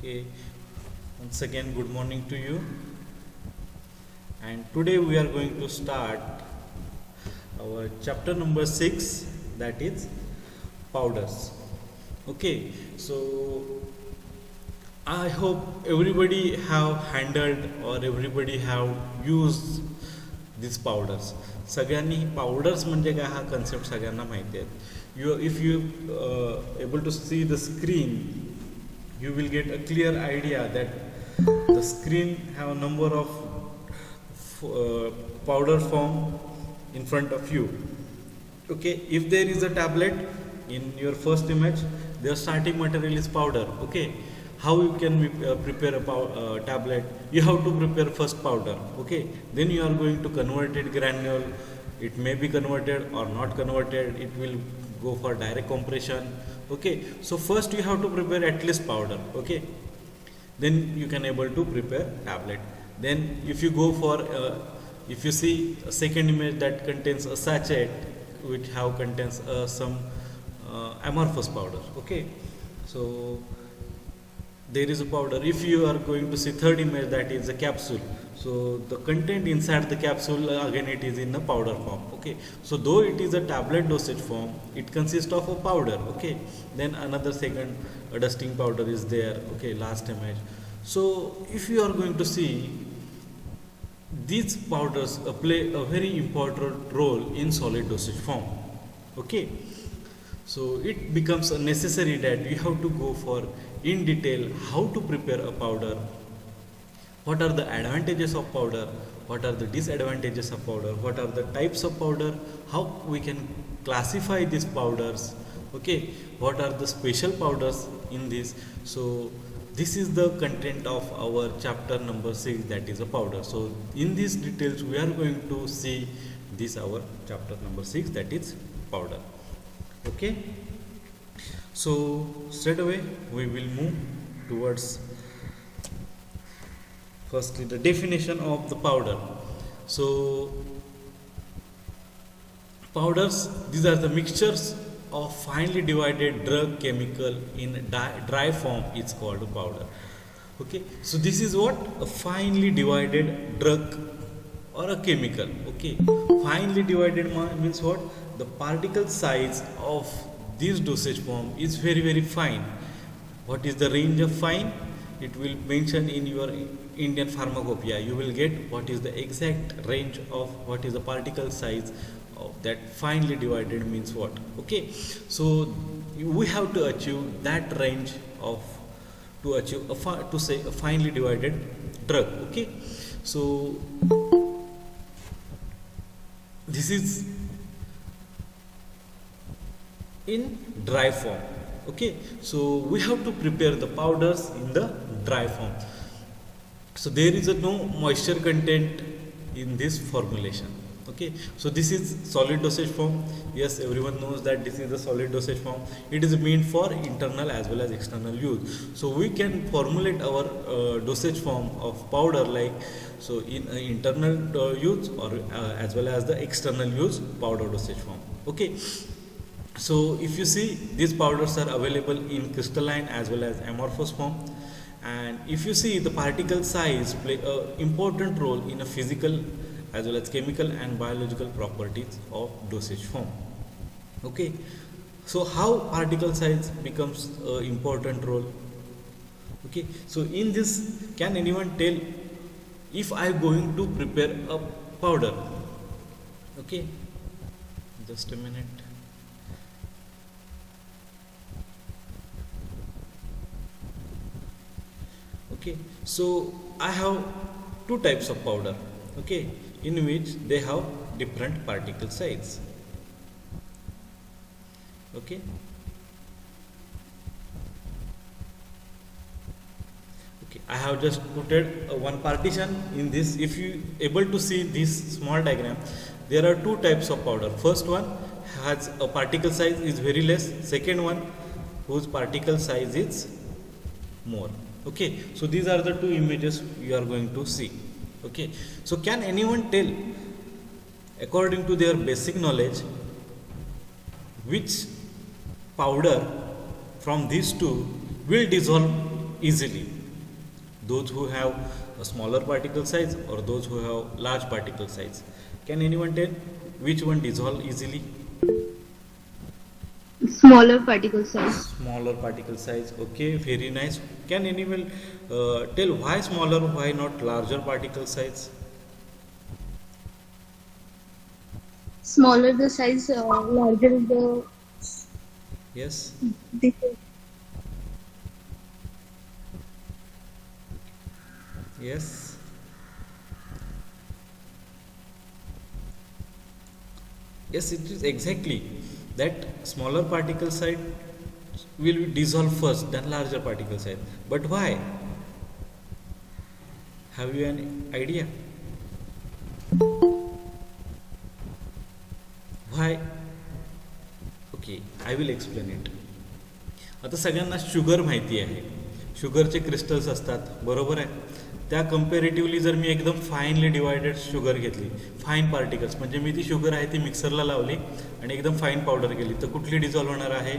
Okay, once again, good morning to you. And today we are going to start our chapter number 6, that is powders. Okay, so I hope everybody have handled or everybody have used these powders. सगळ्यांनी powders म्हणजे काय हा concept सगळ्यांना माहिती आहे. If you able to see the screen, you will get a clear idea that the screen have a number of powder form in front of you. Okay, if there is a tablet in your first image, their starting material is powder. Okay, how you can prepare a tablet? You have to prepare first powder. Okay, then you are going to convert it granule. It may be converted or not converted. It will go for direct compression. Okay, so first you have to prepare at least powder. Okay, then you can able to prepare tablet. Then if you go for if you see a second image that contains a sachet which have contains some amorphous powder. Okay, so there is a powder. If you are going to see third image, that is a capsule, so the content inside the capsule again it is in a powder form. Okay, so though it is a tablet dosage form, it consists of a powder. Okay, then another second dusting powder is there. Okay, last image. So if you are going to see, these powders play a very important role in solid dosage form. Okay, so it becomes necessary that you have to go for in detail how to prepare a powder, what are the advantages of powder, what are the disadvantages of powder, what are the types of powder, how we can classify these powders. Okay, what are the special powders in this. So this is the content of our chapter number 6, that is a powder. So in these details we are going to see this our chapter number 6, that is powder. Okay, so straight away we will move towards firstly the definition of the powder. So powders, these are the mixtures of finely divided drug chemical in dry form is called a powder. Okay, so this is what a finely divided drug or a chemical. Okay, finely divided means what? The particle size of this dosage form is very fine. What is the range of fine? It will mention in your Indian pharmacopoeia. You will get what is the exact range of what is the particle size of that finely divided means what. Okay, so we have to achieve that range of to achieve to say a finely divided drug. Okay, so this is in dry form. Okay, so we have to prepare the powders in the dry form. So there is no moisture content in this formulation. Okay, so this is solid dosage form. Yes, everyone knows that this is a solid dosage form. It is meant for internal as well as external use. So we can formulate our dosage form of powder like so in internal use or as well as the external use powder dosage form. Okay, so if you see, these powders are available in crystalline as well as amorphous form. And if you see, the particle size play an important role in a physical as well as chemical and biological properties of dosage form. Okay, so how particle size becomes an important role? Okay, so in this, can anyone tell if I am going to prepare a powder? Okay, just a minute. Okay, so I have two types of powder. Okay, in which they have different particle size. Okay, I have just put one partition in this. If you able to see this small diagram, there are two types of powder. First one has a particle size is very less. Second one whose particle size is more. Okay, so these are the two images you are going to see. Okay, so can anyone tell, according to their basic knowledge, which powder from these two will dissolve easily? those who have a smaller particle size or those who have large particle size? Can anyone tell which one dissolve easily? Smaller particle size. Smaller particle size. Okay, very nice. Can anyone tell why smaller, why not larger particle size? Smaller the size, larger the Yes. difference. Yes. Yes, it is exactly that smaller particle size will dissolve first than larger particle size. But why? Have you any idea? Why? Okay, I will explain it. आता सगळ्यांना sugar माहिती आहे. शुगरचे crystals असतात, बरोबर आहे. त्या comparatively जर मी एकदम फाईनली डिवायडेड शुगर घेतली, फाईन पार्टिकल्स, म्हणजे मी ती शुगर आहे ती मिक्सरला लावली आणि एकदम फाईन पावडर केली, तर कुठली डिझॉल्व्ह होणार आहे?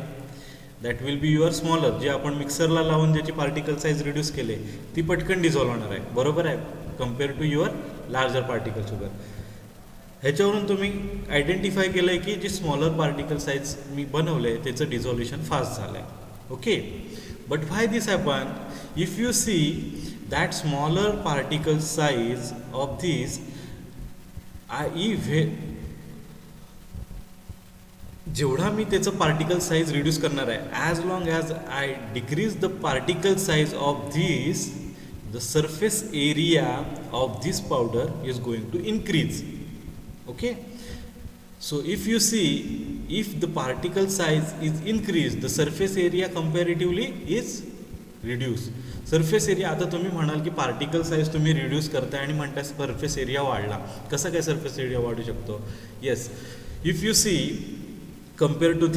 That will be your smaller. जे आपण मिक्सरला लावून ज्याची पार्टिकल साईज रिड्यूस केले ती पटकन डिझॉल्व्ह होणार आहे, बरोबर आहे, compare to your larger particle sugar. ह्याच्यावरून तुम्ही आयडेंटिफाय केलं आहे की जे स्मॉलर पार्टिकल साईज मी बनवलं आहे त्याचं डिझॉल्युशन फास्ट झालं आहे. Okay, but why this happen? If you see that smaller particle size of this जेवढा मी त्याचं पार्टिकल साईज रिड्यूस करणार आहे, as long as I decrease the particle size of this, the surface area of this powder is going to increase. Okay, so if you see, if the particle size is increased, the surface area comparatively is reduced. Surface area, आता तुम्ही म्हणाल की particle size तुम्ही reduce करताय आणि म्हणताय surface area वाढला, कसा काय सरफेस एरिया वाढू शकतो? Yes, if you see compare to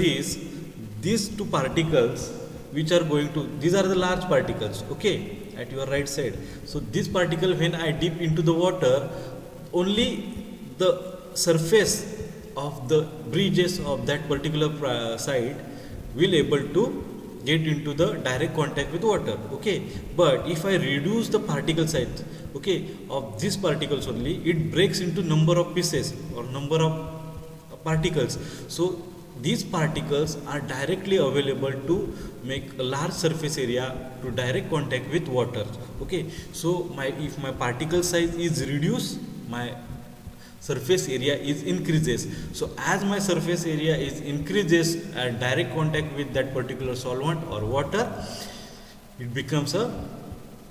these two particles which are going to, these are the large particles, okay, at your right side. So this particle, when I dip into the water, only the surface of the bridges of that particular side will able to get into the direct contact with water, okay. But if I reduce the particle size, okay, of these particles only, it breaks into number of pieces or number of particles. So these particles are directly available to make a large surface area to direct contact with water, okay. So if my particle size is reduced, my surface area is increases. So as my surface area is increases at direct contact with that particular solvent or water, it becomes a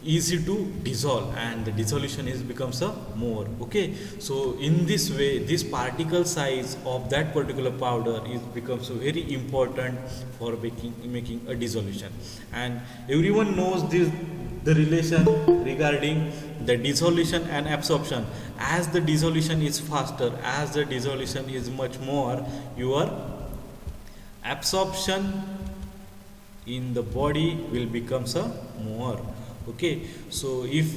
easy to dissolve and the dissolution is becomes a more, okay. So in this way, this particle size of that particular powder is becomes very important for making a dissolution. And everyone knows this, the relation regarding the dissolution and absorption. As the dissolution is faster, as the dissolution is much more, your absorption in the body will becomes a more, okay. So if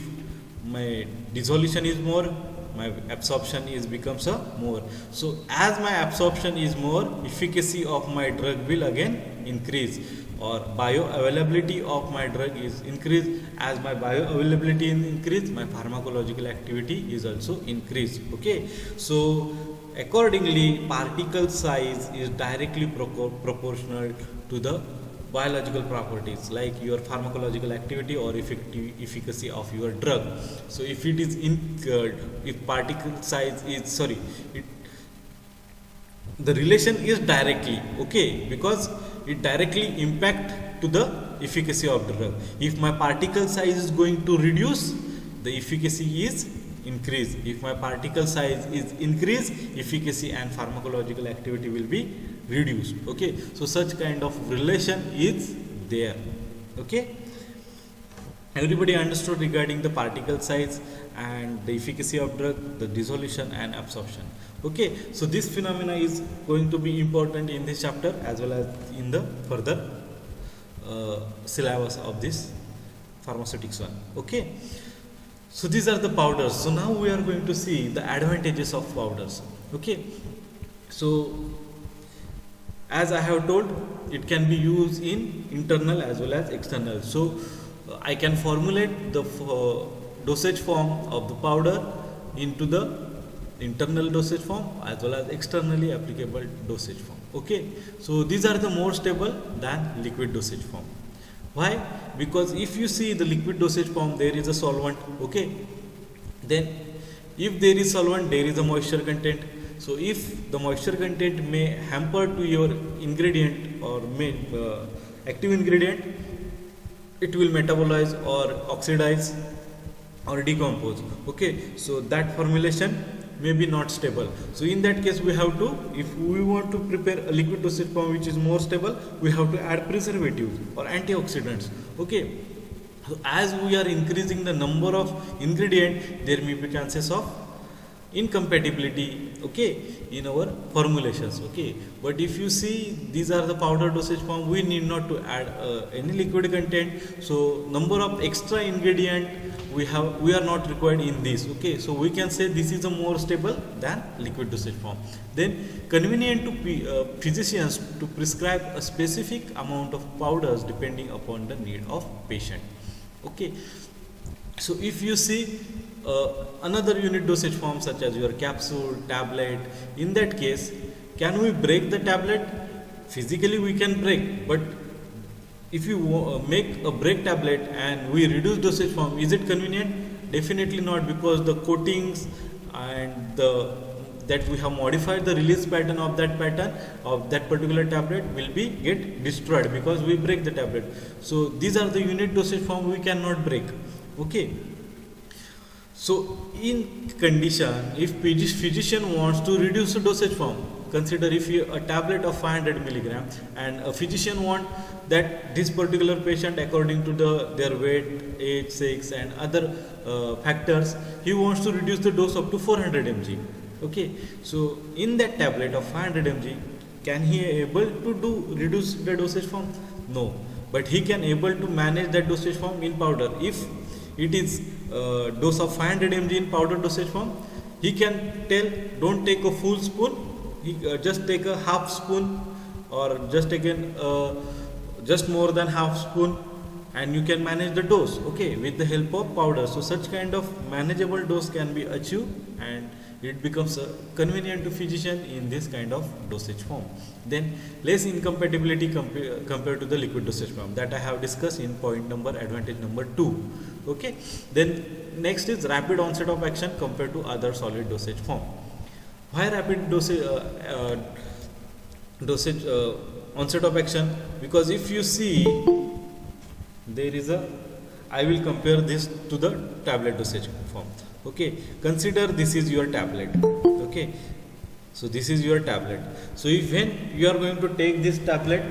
my dissolution is more, my absorption is becomes a more. So as my absorption is more, efficacy of my drug will again increase, or bioavailability of my drug is increased. As my bioavailability is increased, my pharmacological activity is also increased, okay. So accordingly, particle size is directly proportional to the biological properties like your pharmacological activity or efficacy of your drug. So if it is if particle size is the relation is directly, okay, because it directly impact to the efficacy of the drug. If my particle size is going to reduce, the efficacy is increase. If my particle size is increase, efficacy and pharmacological activity will be reduced, okay. So such kind of relation is there, okay. Everybody understood regarding the particle size and the efficacy of drug, the dissolution and absorption, okay. So this phenomena is going to be important in this chapter as well as in the further syllabus of this pharmaceutics one, okay. So these are the powders. So now we are going to see the advantages of powders, okay. So as I have told, it can be used in internal as well as external. So I can formulate the dosage form of the powder into the internal dosage form as well as externally applicable dosage form. Okay, so these are the more stable than liquid dosage form. Why? Because if you see the liquid dosage form, there is a solvent. Okay, then if there is solvent, there is a moisture content. So if the moisture content may hamper to your ingredient or may active ingredient, it will metabolize or oxidize or decompose. Okay, so that formulation may be not stable. So in that case, we have to, if we want to prepare a liquid dosage form which is more stable, we have to add preservatives or antioxidants. Okay, so as we are increasing the number of ingredient, there may be chances of incompatibility, okay, in our formulations. Okay, but if you see these are the powder dosage form, we need not to add any liquid content, so number of extra ingredient we are not required in this. Okay, so we can say this is a more stable than liquid dosage form. Then convenient to physicians to prescribe a specific amount of powders depending upon the need of patient. Okay, so if you see another unit dosage form such as your capsule, tablet, in that case, can we break the tablet? Physically we can break, but if you make a break tablet and we reduce dosage form, is it convenient? Definitely not, because the coatings and that we have modified the release pattern of that particular tablet will be get destroyed because we break the tablet. So these are the unit dosage form we cannot break. Okay, so in condition, if physician wants to reduce the dosage form, consider if a tablet of 500 milligram and a physician want that this particular patient, according to their weight, age, sex and other factors, he wants to reduce the dose up to 400 mg. Okay, so in that tablet of 500 mg, can he able to reduce the dosage form? No, but he can able to manage that dosage form in powder. If it is dose of 500 mg in powder dosage form, he can tell don't take a full spoon, he just take a half spoon or just take just more than half spoon, and you can manage the dose, okay, with the help of powder. So such kind of manageable dose can be achieved and it becomes convenient to physician in this kind of dosage form. Then less incompatibility compared to the liquid dosage form, that I have discussed in advantage number 2. Okay, then next is rapid onset of action compared to other solid dosage form. Why rapid dosage onset of action? Because if you see, there is I will compare this to the tablet dosage form. Okay, consider this is your tablet. Okay, so this is your tablet. So if when you are going to take this tablet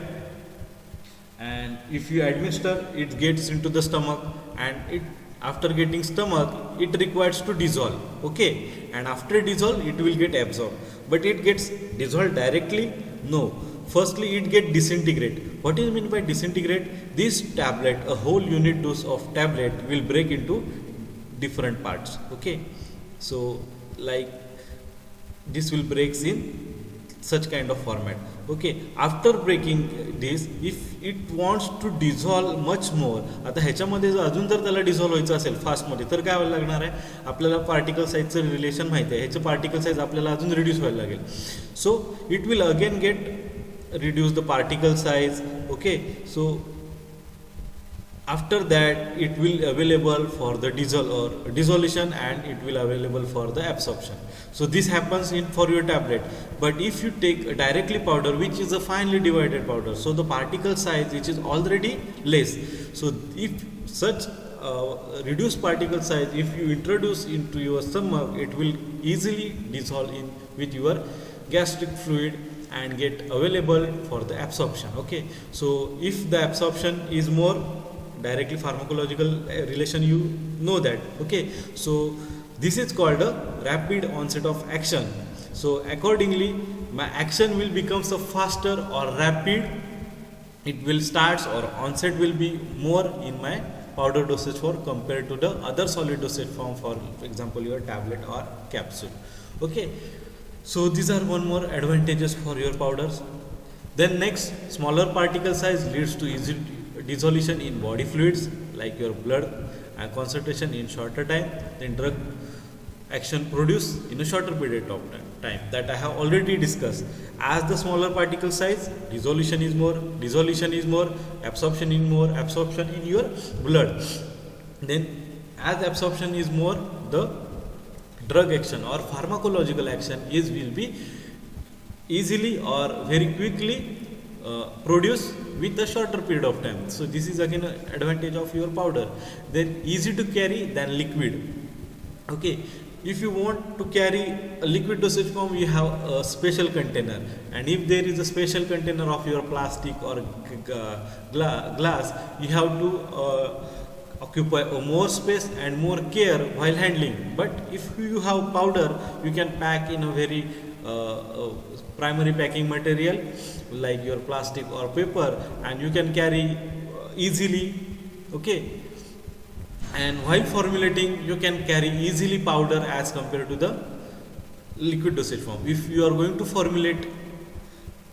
and if you administer, it gets into the stomach, and it after getting stomach, it requires to dissolve. Okay, and after dissolve, it will get absorbed. But it gets dissolved directly? No. Firstly, it get disintegrate. What is meant by disintegrate? This tablet, a whole unit dose of tablet will break into different parts. Okay, so like this will breaks in such kind of format. Okay, after breaking this, if it wants to dissolve much more, आता ह्याच्यामध्ये जर अजून जर त्याला dissolve व्हायचं असेल फास्टमध्ये, तर काय व्हायला लागणार आहे, आपल्याला पार्टिकल साईजचं रिलेशन माहिती आहे, ह्याचं पार्टिकल साईज आपल्याला अजून रिड्यूस व्हायला लागेल. So it will again get reduce the particle size. Okay, so after that it will available for the dissolution and it will available for the absorption. So this happens in for your tablet. But if you take directly powder, which is a finely divided powder, so the particle size which is already less, so if such reduced particle size if you introduce into your stomach, it will easily dissolve in with your gastric fluid and get available for the absorption. Okay, so if the absorption is more directly pharmacological relation, you know that. Okay, so this is called a rapid onset of action. So accordingly my action will become so faster or rapid, it will starts or onset will be more in my powder dosage form compared to the other solid dosage form, for example your tablet or capsule. Okay, so these are one more advantages for your powders. Then next, smaller particle size leads to easy dissolution in body fluids like your blood and concentration in shorter time, then drug action produced in a shorter period of time, that I have already discussed. As the smaller particle size, dissolution is more, absorption in your blood. Then as absorption is more, the drug action or pharmacological action is will be easily or very quickly produced with a shorter period of time. So this is again an advantage of your powder. Then easy to carry than liquid. Okay, if you want to carry a liquid dosage form, you have a special container, and if there is a special container of your plastic or glass, you have to occupy more space and more care while handling. But if you have powder, you can pack in a very primary packing material like your plastic or paper, and you can carry easily. Okay, and while formulating, you can carry easily powder as compared to the liquid dosage form. If you are going to formulate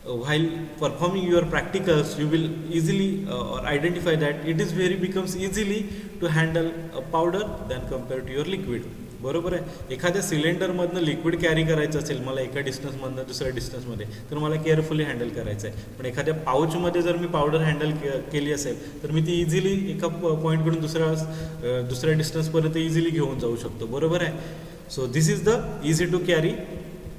while performing your practicals, you will easily or identify that it is becomes easily to handle a powder than compared to your liquid. बरोबर आहे. एखाद्या सिलेंडरमधनं liquid carry करायचं असेल मला एका डिस्टन्समधनं दुसऱ्या डिस्टन्समध्ये, तर मला केअरफुली हँडल करायचं आहे. पण एखाद्या पाऊचमध्ये जर मी पावडर हँडल केली असेल, तर मी ती इझिली एका पॉईंटकडून दुसऱ्या डिस्टन्सपर्यंत इझिली घेऊन जाऊ शकतो. बरोबर आहे. So this is the easy to carry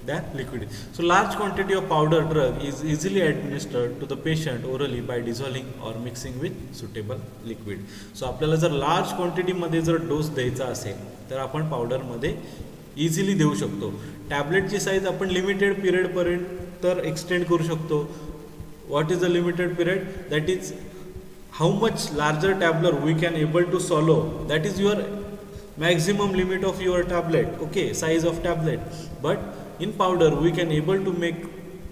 than liquid. So large quantity of powder drug is easily administered to the patient orally by dissolving or mixing with suitable liquid. So आपल्याला जर large क्वांटिटीमध्ये जर डोस द्यायचा असेल, तर आपण पावडरमध्ये easily देऊ शकतो. टॅबलेटची साईज आपण लिमिटेड पिरियडपर्यंत तर एक्सटेंड करू शकतो. What is the limited period? That is how much larger tablet we can able to swallow. That is your maximum limit of your tablet. Okay, size of tablet. But in powder we can able to make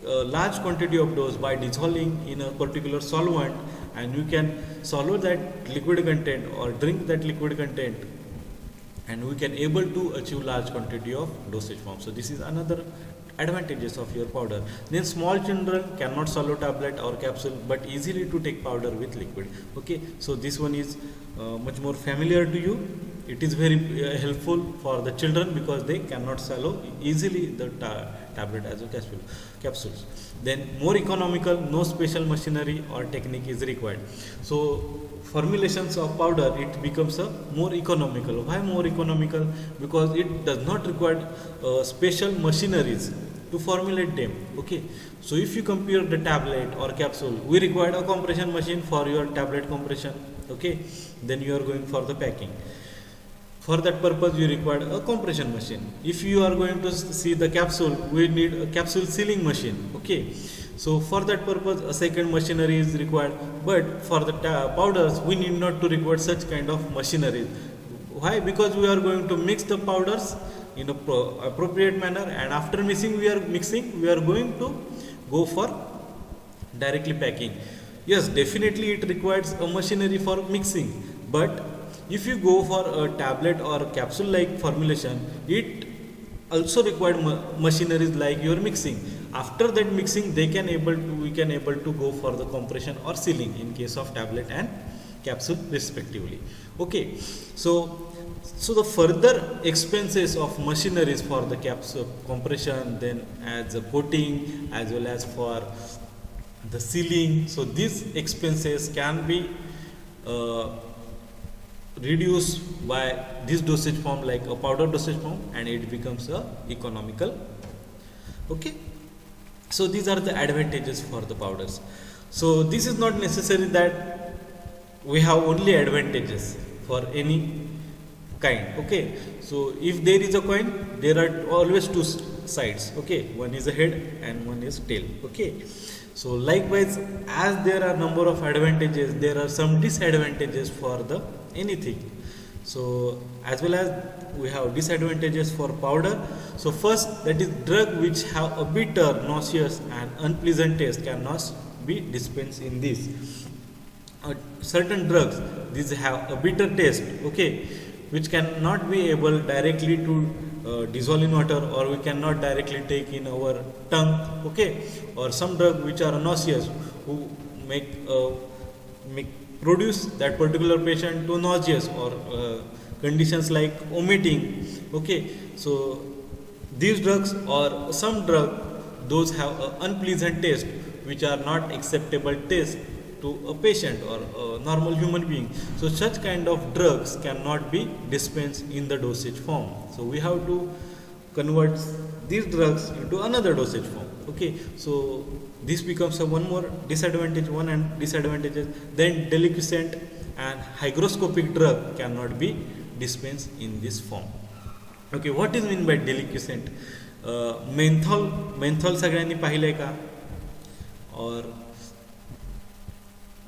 a large quantity of dose by dissolving in a particular solvent, and you can swallow that liquid content or drink that liquid content, and we can able to achieve large quantity of dosage form. So this is another advantages of your powder. Then small children cannot swallow tablet or capsule, but easily to take powder with liquid. Okay, so this one is much more familiar to you. It is very helpful for the children because they cannot swallow easily the tablet as a capsules. Then more economical, no special machinery or technique is required. So formulations of powder, it becomes a more economical. Why more economical? Because it does not require special machineries to formulate them. Okay, so if you compare the tablet or capsule, we require a compression machine for your tablet compression. Okay, then you are going for the packing. For that purpose you require a compression machine. If you are going to see the capsule, we need a capsule sealing machine. Okay, so for that purpose a second machinery is required. But for the powders we need not to require such kind of machinery. Why? Because we are going to mix the powders in a appropriate manner, and after mixing we are going to go for directly packing. Yes, definitely it requires a machinery for mixing, but if you go for a tablet or capsule like formulation, it also required machineries like your mixing. After that mixing we can able to go for the compression or sealing in case of tablet and capsule respectively. Okay, so the further expenses of machineries for the capsule compression, then as a coating as well as for the sealing, so these expenses can be reduced by this dosage form like a powder dosage form, and it becomes a economical. Okay, so these are the advantages for the powders. So this is not necessary that we have only advantages for any kind. Okay, so if there is a coin, there are always two sides. Okay, one is a head and one is tail. Okay, so likewise, as there are number of advantages, there are some disadvantages for the anything. So as well as we have disadvantages for powder. So first, that is drug which have a bitter, nauseous and unpleasant taste cannot be dispensed in this. Certain drugs, these have a bitter taste. Okay, which cannot be able directly to dissolve in water, or we cannot directly take in our tongue. Okay, or some drugs which are nauseous, who make produce that particular patient to nauseous or conditions like vomiting. Okay, so these drugs or some drug, those have a unpleasant taste which are not acceptable taste to a patient or a normal human being. So such kind of drugs cannot be dispensed in the dosage form. So we have to convert these drugs into another dosage form. Okay, so this becomes a one more disadvantage, one and disadvantages. Then deliquescent and hygroscopic drug cannot be dispensed in this form. Okay, what is mean by deliquescent? Menthol सगळ्यांनी पाहिलंय का? और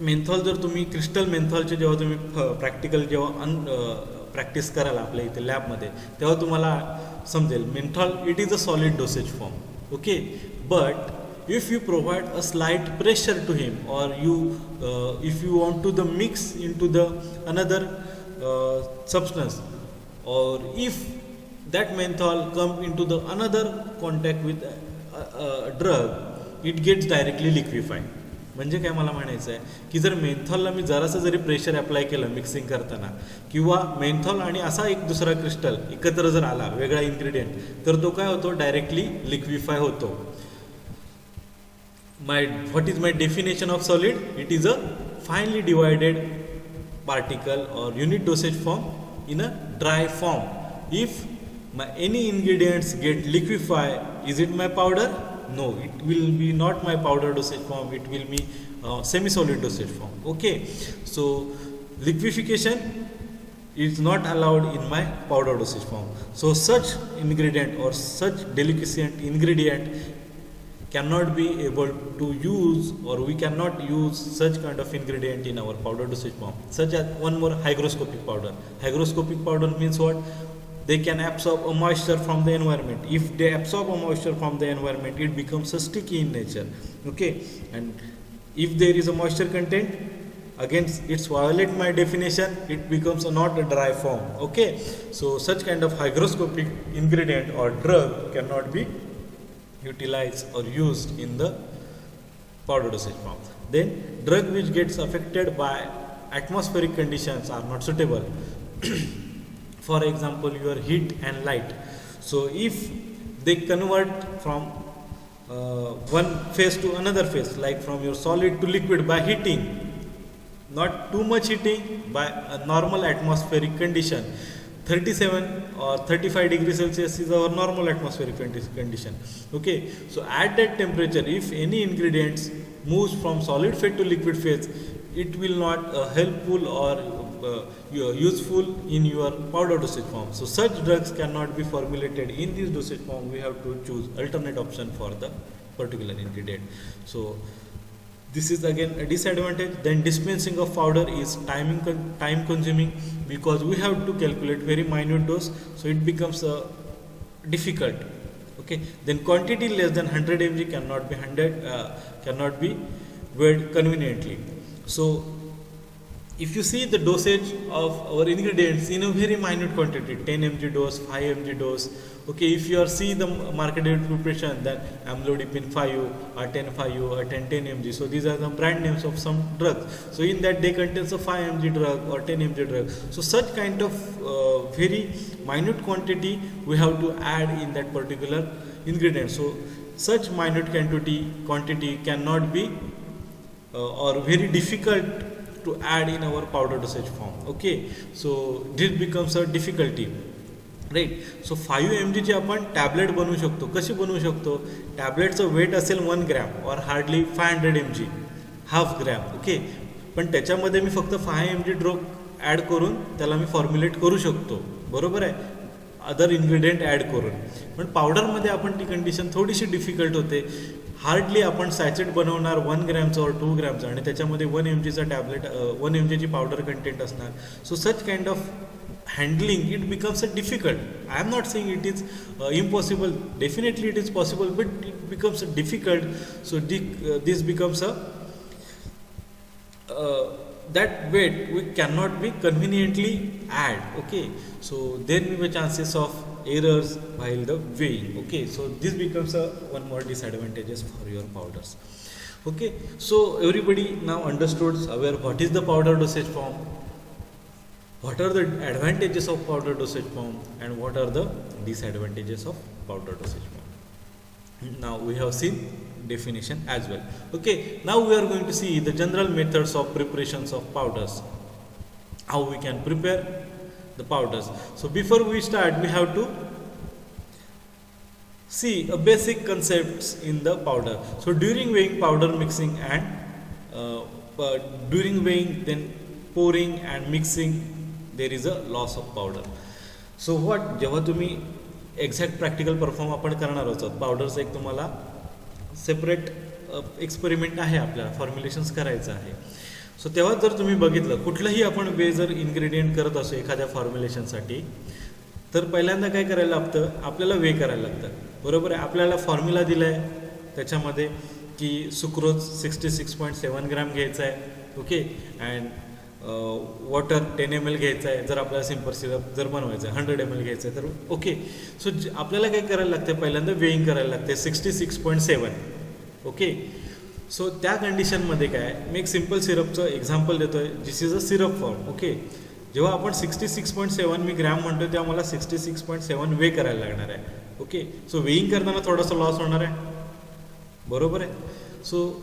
menthol जर तुम्ही crystal मेंथॉलचे जेव्हा तुम्ही practical जेव्हा practice कराल आपल्या इथे लॅबमध्ये, तेव्हा तुम्हाला समजेल menthol it is a solid dosage form. Okay, but if you provide a slight pressure to him, or if you want to the mix into the another substance, or if that menthol come into the another contact with a drug, it gets directly liquefied. म्हणजे काय मला म्हणायचं आहे की जर मेंथॉलला मी जरासं जरी pressure apply केलं mixing करताना, किंवा मेंथॉल आणि असा एक दुसरा क्रिस्टल एकत्र जर आला वेगळा इन्ग्रेडियंट, तर तो काय होतो डायरेक्टली लिक्विफाय होतो. What is my definition of solid? It is a finely divided particle or unit dosage form in a dry form. If any ingredients get liquefied, is it my powder? No, it will be not my powder dosage form. It will be semi-solid dosage form. Okay, so liquefaction is not allowed in my powder dosage form. So such ingredient or such deliquescent ingredient cannot be able to use, or we cannot use such kind of ingredient in our powder dosage form. Such as one more, hygroscopic powder. Hygroscopic powder means what? They can absorb a moisture from the environment. If they absorb a moisture from the environment, it becomes a sticky in nature. Okay, and if there is a moisture content, again it's violate my definition, it becomes not a dry form. Okay, so such kind of hygroscopic ingredient or drug cannot be utilized or used in the powder dosage form. Then drug which gets affected by atmospheric conditions are not suitable. For example, your heat and light. So if they convert from one phase to another phase, like from your solid to liquid by heating, not too much heating, by a normal atmospheric condition, 37 or 35 degrees Celsius is our normal atmospheric condition. Okay, so at that temperature, if any ingredients moves from solid phase to liquid phase, it will not helpful or useful in your powder dosage form. So such drugs cannot be formulated in this dosage form. We have to choose alternate option for the particular ingredient. So this is again a disadvantage. Then dispensing of powder is time consuming, because we have to calculate very minute dose, so it becomes difficult. Okay, then quantity less than 100 mg cannot be weighed conveniently. So if you see the dosage of our ingredients in a very minute quantity, 10 mg dose, 5 mg dose. Okay, if you are see the marketed preparation, then amlodipine 5 or 10-5 or 10 mg. So these are the brand names of some drugs. So in that they contains a 5 mg drug or 10 mg drug. So such kind of very minute quantity we have to add in that particular ingredient. So such minute quantity cannot be or very difficult to add in our powder dosage form. Okay, so this becomes a difficulty, right? So 5 mg ची आपण tablet बनवू शकतो. कशी बनवू शकतो? टॅबलेटचं wait असेल 1 gram और hardly 500 mg, half gram. Okay, पण त्याच्यामध्ये मी फक्त 5 mg ड्रग ॲड करून त्याला मी फॉर्म्युलेट करू शकतो, बरोबर आहे, अदर इन्ग्रेडियंट ॲड करून. पण पावडरमध्ये आपण ती कंडिशन थोडीशी डिफिकल्ट होते. हार्डली आपण सॅचेट बनवणार 1 ग्रॅमचं और 2 ग्रॅमचं, आणि त्याच्यामध्ये 1 mgचा टॅबलेट 1 mgची पावडर कंटेंट असणार. So such kind of handling it becomes a difficult. I am not saying it is impossible, definitely it is possible, but it becomes a difficult. So this becomes a that weight we cannot be conveniently add. Okay, so there may be chances of errors while the weighing. Okay, so this becomes a one more disadvantages for your powders. Okay, so everybody now understood aware what is the powder dosage form, what are the advantages of powder dosage form, and what are the disadvantages of powder dosage form. Now we have seen definition as well. Okay, now we are going to see the general methods of preparations of powders, how we can prepare the powders. So before we start, we have to see a basic concepts in the powder. So during weighing, powder mixing, and during weighing, then pouring and mixing, there is a loss of powder. So what, जेव्हा तुम्ही exact practical perform आपण करणार आहोत, पावडरचं एक तुम्हाला separate experiment आहे, आपल्याला फॉर्म्युलेशन्स करायचं आहे. सो तेव्हा जर तुम्ही बघितलं कुठलंही आपण वे जर इन्ग्रेडियंट करत असो एखाद्या फॉर्म्युलेशनसाठी, तर पहिल्यांदा काय करायला लागतं, आपल्याला वे करायला लागतं. बरोबर आहे. आपल्याला फॉर्म्युला दिला आहे त्याच्यामध्ये की सुक्रोज 66.7 ग्रॅम घ्यायचं आहे. ओके, अँड वॉटर 10 ml घ्यायचं आहे. जर आपल्याला सिम्पल सिरप जर बनवायचं आहे 100 ml घ्यायचं आहे तर ओके. सो आपल्याला काय करायला लागतं, पहिल्यांदा वेईंग करायला लागते 66.7. ओके, सो त्या कंडिशनमध्ये काय, मी एक सिम्पल सिरपचं एक्झाम्पल देतो आहे. This is a syrup form. Okay, जेव्हा आपण 66.7 मी ग्रॅम म्हणतो तेव्हा मला 66.7 वे करायला लागणार आहे. ओके, सो वेईंग करताना थोडासा लॉस होणार आहे, बरोबर आहे. So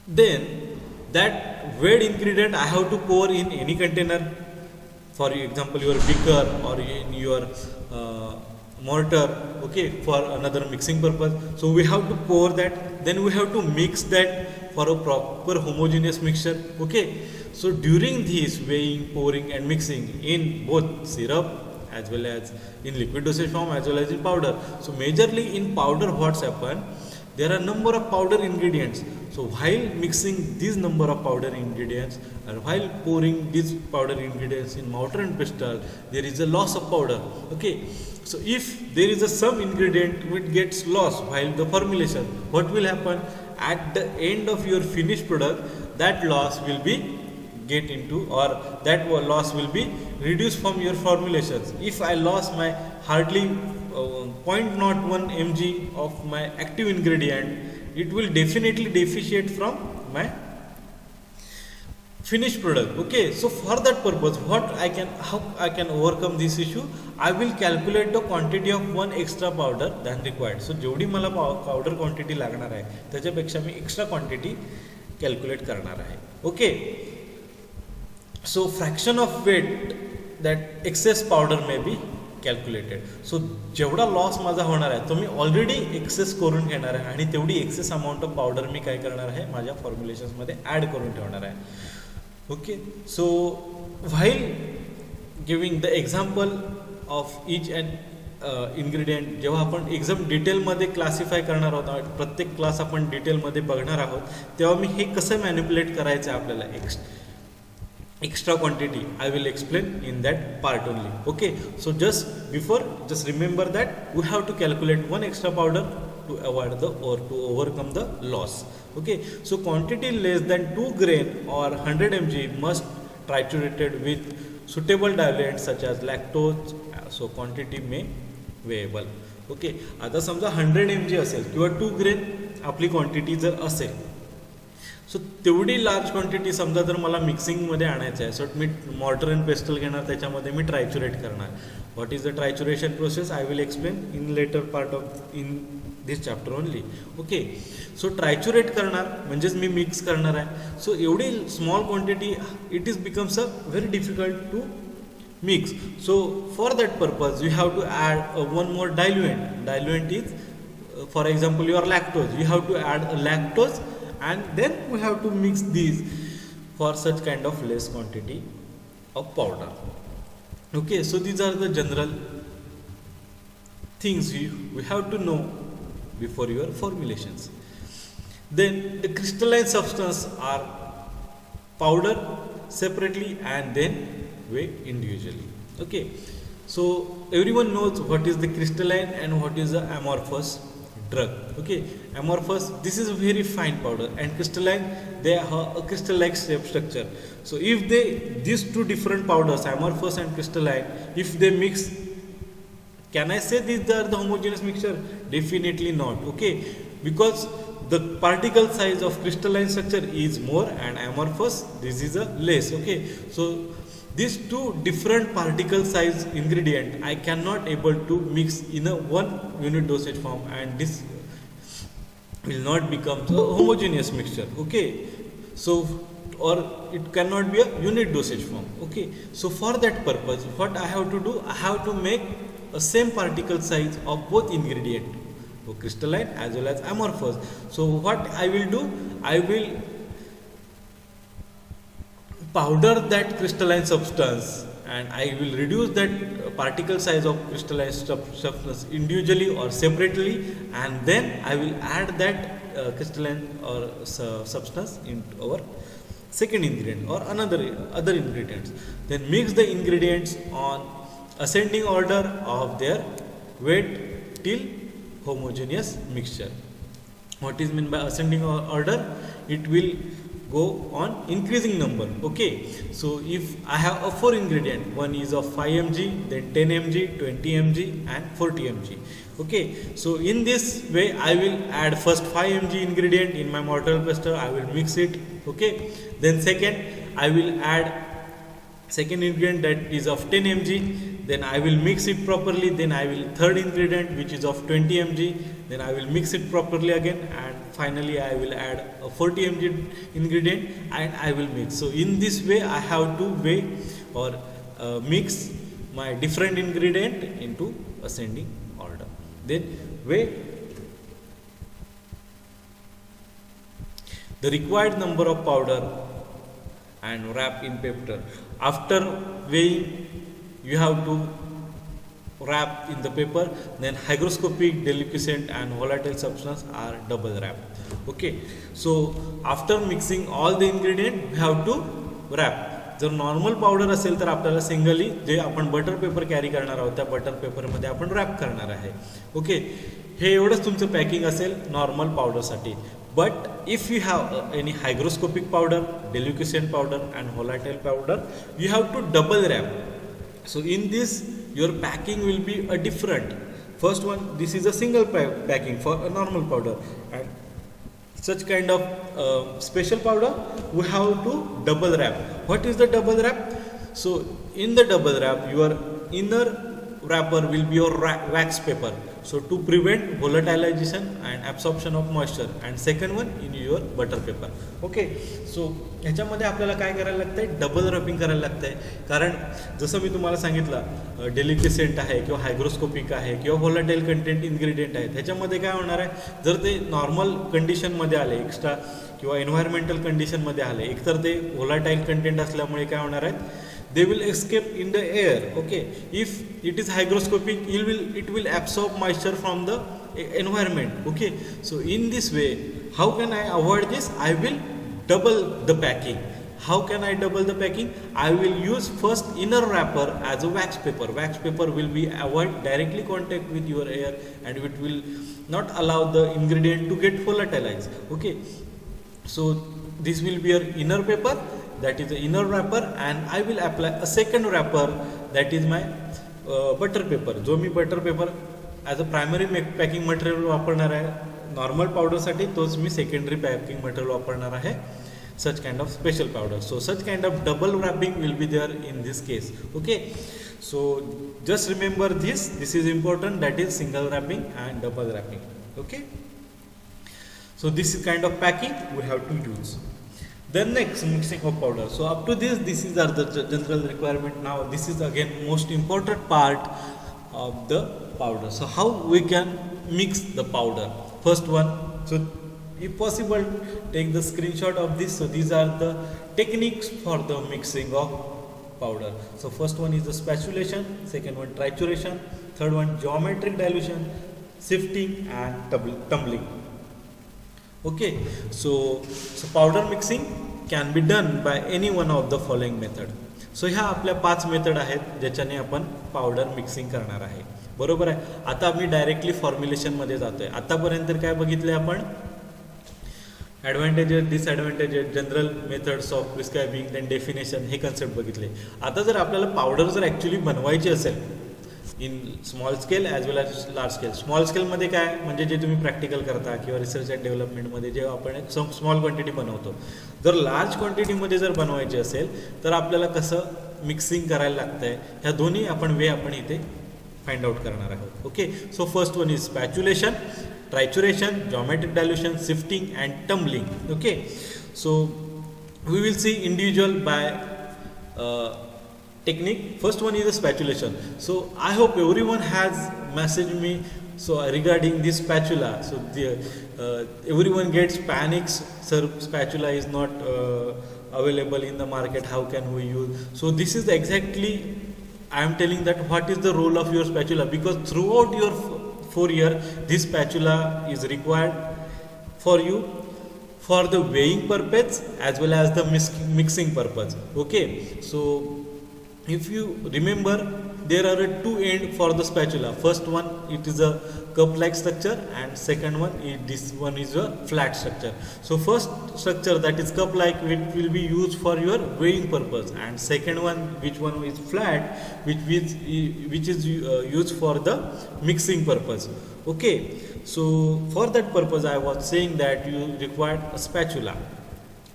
then that weighed ingredient I have to pour in any container, for example your beaker or in your mortar, okay, for another mixing purpose. So we have to pour that, then we have to mix that for a proper homogeneous mixture. Okay, so during this weighing, pouring and mixing in both syrup as well as in liquid dosage form as well as in powder. So majorly in powder what's happen, there are number of powder ingredients. So while mixing these number of powder ingredients and while pouring these powder ingredients in mortar and pestle, there is a loss of powder. Okay, so if there is a some ingredient which gets lost while the formulation, what will happen at the end of your finished product, that loss will be get into, or that loss will be reduced from your formulations. If I lost my hardly 0.01 mg of my active ingredient, it will definitely deficient from my finished product. Okay, so for that purpose how I can overcome this issue, I will calculate the quantity of one extra powder than required. So जेवढी मला powder quantity लागणार आहे त्याच्यापेक्षा मी extra quantity calculate करणार आहे. Okay, so fraction of weight that excess powder may be calculated. So जेवढा loss माझा होणार आहे तो मी ऑलरेडी एक्सेस करून घेणार आहे आणि तेवढी एक्सेस अमाऊंट ऑफ पावडर मी काय करणार आहे माझ्या फॉर्म्युलेशन्समध्ये ॲड करून ठेवणार आहे. Okay, so while giving the example of each and ingredient, जेव्हा आपण एकदम डिटेलमध्ये क्लासिफाय करणार आहोत, प्रत्येक क्लास आपण डिटेलमध्ये बघणार आहोत, तेव्हा मी हे कसं मॅनिप्युलेट करायचं आहे आपल्याला extra quantity I will explain in that part only. Okay, so just remember that we have to calculate one extra powder to avoid to overcome the loss. Okay, so quantity less than 2 grain or 100 mg must triturated with suitable diluent such as lactose, so quantity may weighable. Okay, आता समजा 100 mg असेल किंवा 2 grain आपली quantity जर असेल, सो तेवढी large quantity समजा जर मला मिक्सिंगमध्ये आणायचं आहे, सो मी मॉर्टर अँड पेस्टल घेणार, त्याच्यामध्ये मी ट्रायच्युरेट करणार. What is the trituration process I will explain in later part of in this chapter only. Okay, so triturate करणार म्हणजेच मी मिक्स करणार आहे. सो एवढी small quantity it is becomes a very difficult to mix. So for that purpose you have to add one more diluent is for example your lactose, you have to add a lactose and then we have to mix these for such kind of less quantity of powder. Okay, so these are the general things we have to know before your formulations. Then the crystalline substance are powder separately and then weigh individually. Okay, so everyone knows what is the crystalline and what is the amorphous drug. Okay, amorphous, this is a very fine powder, and crystalline, they have a crystal like shape structure. So if these two different powders, amorphous and crystalline, if they mix Can I say these are the homogeneous mixture? Definitely not. Okay, because the particle size of crystalline structure is more and amorphous. This is a less. Okay, so these two different particle size ingredient I cannot able to mix in a one unit dosage form, and this will not become a homogeneous mixture. Okay, so or it cannot be a unit dosage form. Okay, so for that purpose what I have to do, I have to make a same particle size of both ingredient, so crystalline as well as amorphous. So what I will do, I will powder that crystalline substance and I will reduce that particle size of crystalline substance individually or separately, and then I will add that crystalline or substance into our second ingredient or other ingredients. Then mix the ingredients on ascending order of their weight till homogeneous mixture. What is meant by ascending order? It will go on increasing number. Okay, so if I have a 4 ingredient, one is of 5 mg, then 10 mg, 20 mg and 40 mg. Okay, so in this way I will add first 5 mg ingredient in my mortar and pestle, I will mix it. Okay, then second I will add second ingredient that is of 10 mg, then I will mix it properly, then I will third ingredient which is of 20 mg, then I will mix it properly again, and finally I will add a 40 mg ingredient and I will mix. So in this way I have to weigh or mix my different ingredient into ascending order. Then weigh the required number of powder and wrap in paper. After weighing, you have to wrap in the paper, then hygroscopic, deliquescent and volatile substance are double wrap. Okay, so after mixing all the ingredient we have to wrap. जर normal powder असेल तर आपल्याला singly जे आपण butter paper carry करणार आहोत त्या butter पेपरमध्ये आपण रॅप करणार आहे. ओके, हे एवढंच तुमचं पॅकिंग असेल नॉर्मल पावडरसाठी. But if you have any hygroscopic powder, deliquescent powder and volatile powder, you have to double wrap. So in this your packing will be a different. First one, this is a single packing for a normal powder, and such kind of special powder we have to double wrap. What is the double wrap? So in the double wrap your inner wrapper will be your wax paper, so to prevent volatilization and absorption of moisture, and second one in your butter paper. Okay, so ह्याच्यामध्ये आपल्याला काय करायला लागतंय, double wrapping करायला लागतंय. कारण जसं मी तुम्हाला सांगितलं डेलिकेसेंट आहे किंवा हायग्रोस्कोपिक आहे किंवा व्होलाटाईल कंटेंट इन्ग्रेडियंट आहे, ह्याच्यामध्ये काय होणार आहे, जर ते नॉर्मल कंडिशनमध्ये आले एक्स्ट्रा किंवा एन्व्हायरमेंटल कंडिशनमध्ये आले, एकतर ते व्होलाटाईल कंटेंट असल्यामुळे काय होणार आहेत, they will escape in the air. Okay, if it is hygroscopic, it will absorb moisture from the environment. Okay, so in this way how can I avoid this? I will double the packing. How can I double the packing? I will use first inner wrapper as a wax paper. Wax paper will be avoid directly contact with your air and it will not allow the ingredient to get volatilized. Okay, so this will be your inner paper, that is the inner wrapper, and I will apply a second wrapper that is my butter paper. जो मी butter paper as a primary packing material वापरणार आहे normal पावडरसाठी, तोच मी secondary packing material वापरणार आहे such kind of special powder. So such kind of double wrapping will be there in this case. Okay, so just remember this is important, that is single wrapping and double wrapping. Okay, so this is kind of packing we have to use. Then next, mixing of powder. So up to this is are the general requirement. Now this is again most important part of the powder. So how we can mix the powder? First one, so if possible take the screenshot of this. So these are the techniques for the mixing of powder. So first one is the spatulation, second one trituration, third one geometric dilution, sifting and tumbling. Okay, so powder mixing can be done by any one of the following method. So ह्या आपल्या 5 method आहेत ज्याच्याने आपण powder mixing करणार आहे. बरोबर आहे. आता आम्ही डायरेक्टली फॉर्म्युलेशनमध्ये जातोय. आतापर्यंत काय बघितले आपण, advantages, disadvantages, general methods of prescribing, then definition, हे कन्सेप्ट बघितले. आता जर आपल्याला पावडर जर ॲक्च्युली बनवायची असेल in small scale as well as large scale. Small स्केलमध्ये काय म्हणजे जे तुम्ही प्रॅक्टिकल करता किंवा रिसर्च अँड डेव्हलपमेंटमध्ये जेव्हा आपण एक स्मॉल क्वांटिटी बनवतो. जर लार्ज क्वांटिटीमध्ये जर बनवायची असेल तर आपल्याला कसं मिक्सिंग करायला लागतं आहे, ह्या दोन्ही आपण इथे फाइंड आउट करणार आहोत. Okay, so first one is spatulation, trituration, geometric dilution, sifting and tumbling. Okay, so we will see individual by technique. First one is the spatulation. So I hope everyone has messaged me regarding this spatula. So everyone gets panics, sir, spatula is not available in the market, how can we use? So this is exactly I am telling that what is the role of your spatula, because throughout your 4 year this spatula is required for you for the weighing purpose as well as the mixing purpose. Okay, so if you remember, there are two ends for the spatula. First one, it is a cup like structure, and second one is this one is a flat structure. So first structure, that is cup like, it will be used for your weighing purpose, and second one, which one is flat, which is used for the mixing purpose. Okay, so for that purpose I was saying that you require a spatula.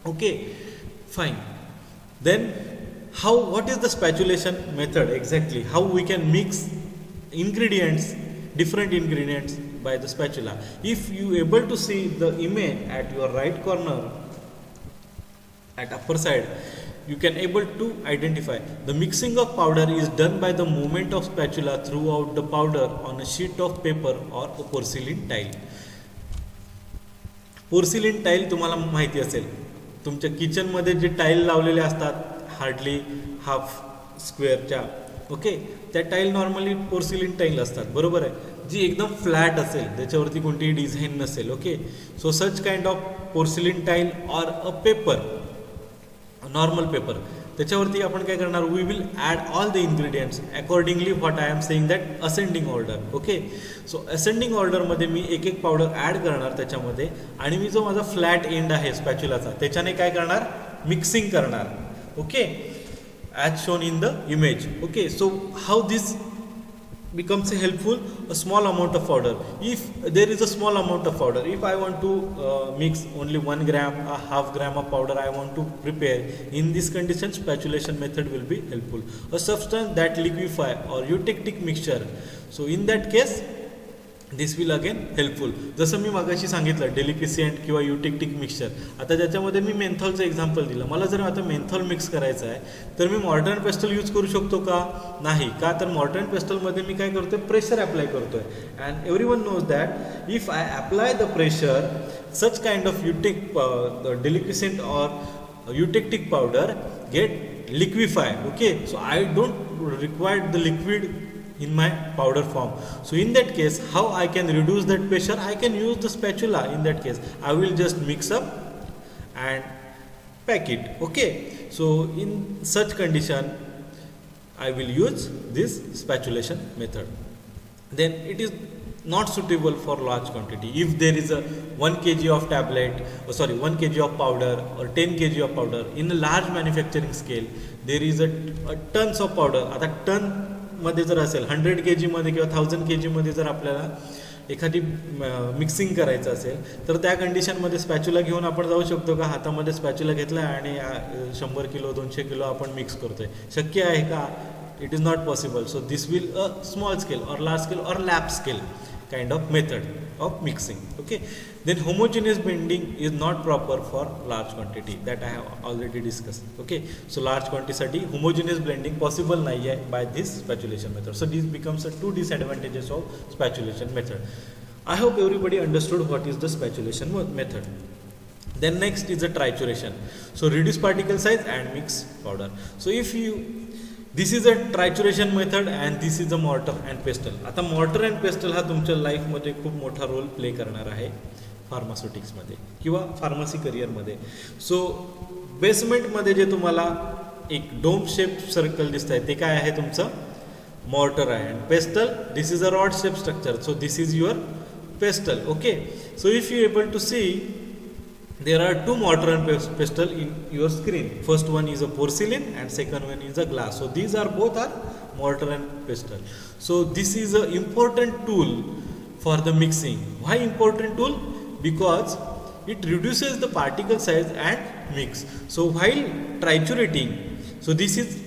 Okay, fine. Then what is the spatulation method exactly? How we can mix ingredients, different ingredients by the spatula? If you able to see the image at your right corner at upper side, you can able to identify the mixing of powder is done by the movement of spatula throughout the powder on a sheet of paper or a porcelain tile. Porcelain tile तुम्हाला माहिती असेल, तुमच्या किचनमध्ये जे tile लावलेले असतात hardly half स्क्वेअरच्या. Okay, त्या tile normally porcelain tile असतात, बरोबर आहे, जी एकदम फ्लॅट असेल, त्याच्यावरती कोणतीही डिझाईन नसेल. Okay, so such kind of porcelain tile or a paper, normal paper, त्याच्यावरती आपण काय करणार, we will add all the ingredients accordingly what I am saying that ascending order. Okay, so ascending ऑर्डरमध्ये मी एक एक पावडर ॲड करणार त्याच्यामध्ये, आणि मी जो माझा फ्लॅट एंड आहे स्पॅच्युलाचा त्याच्याने काय करणार, मिक्सिंग करणार. Okay, as shown in the image. Okay, so how this becomes helpful? A small amount of powder. If there is a small amount of powder, if I want to mix only 1 gram, a half gram of powder I want to prepare, in this condition spatulation method will be helpful. A substance that liquefy or eutectic mixture, so in that case this will again helpful. जसं मी मागाशी सांगितलं डेलिक्विसेंट किंवा युटेक्टिक mixture, आता ज्याच्यामध्ये मी मेन्थॉलचं example दिलं. मला जर आता मेन्थॉल मिक्स करायचं आहे तर मी मॉर्टर पेस्टल यूज करू शकतो का, नाही का, तर मॉर्टर पेस्टलमध्ये मी काय करतो, प्रेशर अप्लाय करतो आहे. And every one knows that if I apply the pressure, such kind of deliquescent or eutectic powder get liquefy. Okay, so I don't require the liquid in my powder form. So in that case, how I can reduce that pressure? I can use the spatula. In that case, I will just mix up and pack it. Okay, so in such condition I will use this spatulation method. Then it is not suitable for large quantity. If there is a 1 kg of tablet, 1 kg of powder or 10 kg of powder in a large manufacturing scale, there is a tons of powder. आता ton मध्ये जर असेल 100 kg मध्ये किंवा 1000 kg मध्ये जर आपल्याला एखादी मिक्सिंग करायचं असेल तर त्या कंडिशनमध्ये स्पॅच्युला घेऊन आपण जाऊ शकतो का, हातामध्ये स्पॅच्युला घेतला आणि 100 किलो 200 किलो आपण मिक्स करतोय, शक्य आहे का? It is not possible. So this will a small scale or large scale or lab scale kind of method of mixing. Okay, then homogeneous blending is not proper for large quantity, that I have already discussed. Okay, so large quantity साठी homogeneous blending possible नाही आहे by this spatulation method. So this becomes the two disadvantages of spatulation method. I hope everybody understood what is the spatulation method. Then next is the trituration. So reduce particle size and mix powder. So if you this is a trituration method and this is a mortar and pestle. आता mortar and pestle हा तुमच्या लाईफमध्ये खूप मोठा role play करणार आहे फार्मास्युटिक्समध्ये किंवा pharmacy करिअरमध्ये. सो बेसमेंटमध्ये जे तुम्हाला एक डोम शेप सर्कल दिसत आहे ते काय आहे, तुमचं मॉर्टर आहे. And pestle, this is a rod shape structure, so this is your pestle. Okay, so if you able to see there are two mortar and pestle in your screen. First one is a porcelain and second one is a glass. So these are both are mortar and pestle. So this is a important tool for the mixing. Why important tool? Because it reduces the particle size and mix. So while triturating, so this is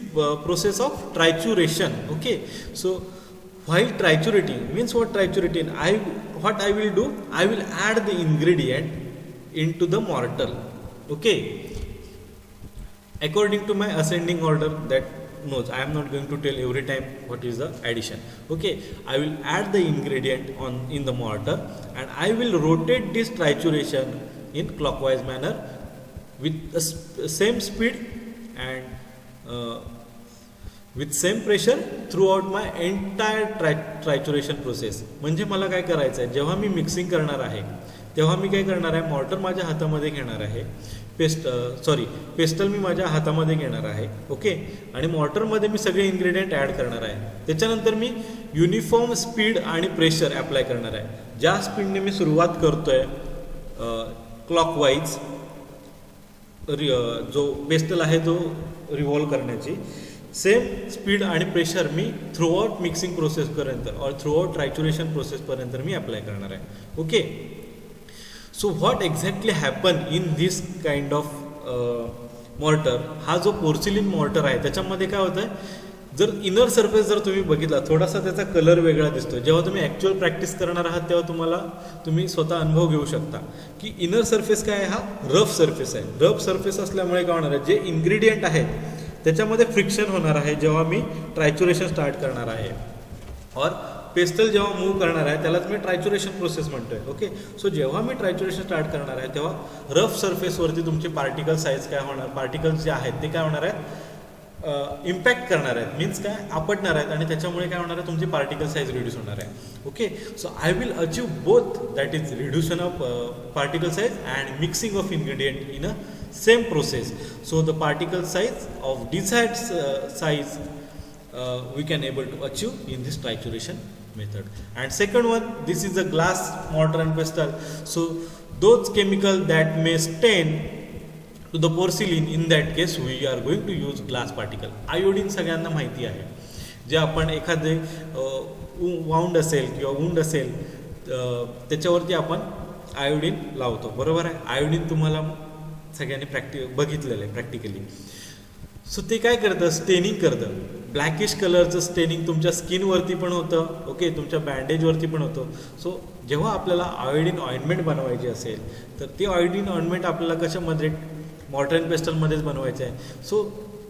process of trituration. Okay, so while triturating means what? Triturating, what I will do, I will add the ingredient into the mortar. Okay, according to my ascending order, that knows I am not going to tell every time what is the addition. Okay, I will add the ingredient on in the mortar and I will rotate this trituration in clockwise manner with the same speed and with same pressure throughout my entire trituration process. म्हणजे मला काय करायचं आहे, जेव्हा मी mixing करणार आहे तेव्हा मी काय करणार आहे, मॉर्टर माझ्या हातामध्ये घेणार आहे, पेस्टल मी माझ्या हातामध्ये घेणार आहे. ओके, आणि मॉर्टरमध्ये मी सगळे इन्ग्रेडियंट ॲड करणार आहे. त्याच्यानंतर मी युनिफॉर्म स्पीड आणि प्रेशर अप्लाय करणार आहे. ज्या स्पीडने मी सुरुवात करतोय क्लॉकवाईज, जो पेस्टल आहे तो रिव्हॉल्व करण्याची, सेम स्पीड आणि प्रेशर मी थ्रूआउट मिक्सिंग प्रोसेसपर्यंत और थ्रूआउट ट्रायच्युरेशन प्रोसेसपर्यंत मी अप्लाय करणार आहे. Okay, so what exactly happen in this kind of mortar, हा जो पोर्सिलिन मॉर्टर आहे त्याच्यामध्ये काय होतं आहे, जर इनर सरफेस जर तुम्ही बघितला थोडासा त्याचा कलर वेगळा दिसतो. जेव्हा तुम्ही ॲक्च्युअल प्रॅक्टिस करणार आहात तेव्हा तुम्ही स्वतः अनुभव घेऊ शकता की इनर सरफेस काय आहे, हा रफ सरफेस आहे. रफ सरफेस असल्यामुळे काय होणार आहे, जे इन्ग्रेडियंट आहेत त्याच्यामध्ये फ्रिक्शन होणार आहे जेव्हा मी ट्रायच्युरेशन स्टार्ट करणार आहे, और पेस्टल जेव्हा मूव्ह करणार आहे त्यालाच मी ट्रायच्युरेशन प्रोसेस म्हणतोय. ओके, सो जेव्हा मी ट्रायच्युरेशन स्टार्ट करणार आहे तेव्हा रफ सरफेसवरती तुमचे पार्टिकल साईज काय होणार, पार्टिकल्स जे आहेत ते काय होणार आहेत, इम्पॅक्ट करणार आहेत, मीन्स काय आपटणार आहेत, आणि त्याच्यामुळे काय होणार आहे, तुमची पार्टिकल साईज रिड्यूस होणार आहे. Okay, so I will achieve both, that is reduction of particle size and mixing of ingredient in a same process. So the particle size of desired size we can able to achieve in this trituration method. And second one, this is a glass mortar and pestle. So those chemical that may stain to the porcelain, in that case we are going to use glass particle. Iodine सगळ्यांना माहिती आहे. जे आपण एखादे wound असेल किंवा wound असेल त्याच्यावरती आपण आयोडीन लावतो, बरोबर आहे. आयोडीन तुम्हाला सगळ्यांनी बघितलेलं आहे प्रॅक्टिकली. सो ते काय करतं, स्टेनिंग करतं. ब्लॅकिश कलरचं स्टेनिंग तुमच्या स्किनवरती पण होतं, ओके, तुमच्या बँडेजवरती पण होतं. सो जेव्हा आपल्याला आयोडीन ऑइंटमेंट बनवायची असेल तर ते आयोडीन ऑइंटमेंट आपल्याला कशामध्ये, मॉर्टर अँड पेस्टलमध्येच बनवायचं आहे. सो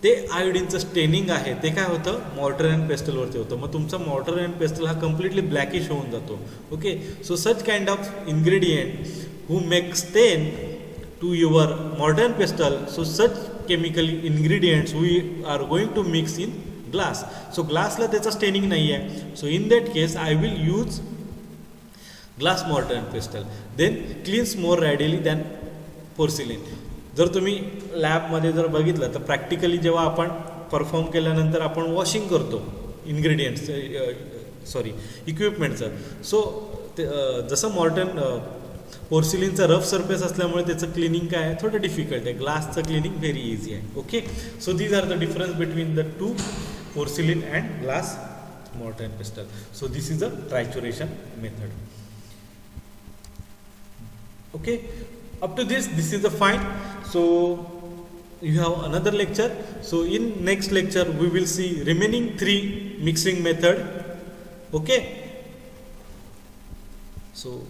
ते आयोडीनचं स्टेनिंग आहे ते काय होतं, मॉर्टर अँड पेस्टलवरती होतं. मग तुमचा मॉर्टर अँड पेस्टल हा कम्प्लिटली ब्लॅकिश होऊन जातो. Okay, so such kind of ingredient who make stain to your mortar and pestle, so such chemical ingredients we are going to mix in glass. So glass ला त्याचा staining नाही आहे, so in that case I will use glass mortar and pestle, then cleans more readily than porcelain. जर तुम्ही लॅबमध्ये जर बघितलं तर practically जेव्हा आपण परफॉर्म केल्यानंतर आपण वॉशिंग करतो इन्ग्रेडियंट्स, इक्विपमेंटचं. सो जसं पोर्सिलिनचा रफ सरफेस असल्यामुळे त्याचं क्लिनिंग काय आहे, थोडं डिफिकल्ट आहे. ग्लासचं क्लिनिंग व्हेरी इझी आहे. Okay, so these are the difference between the two, porcelain and glass mortar and pestle. So this is a trituration method. Okay, up to this is the fine. So you have another lecture. So in next lecture we will see remaining 3 mixing method. Okay, so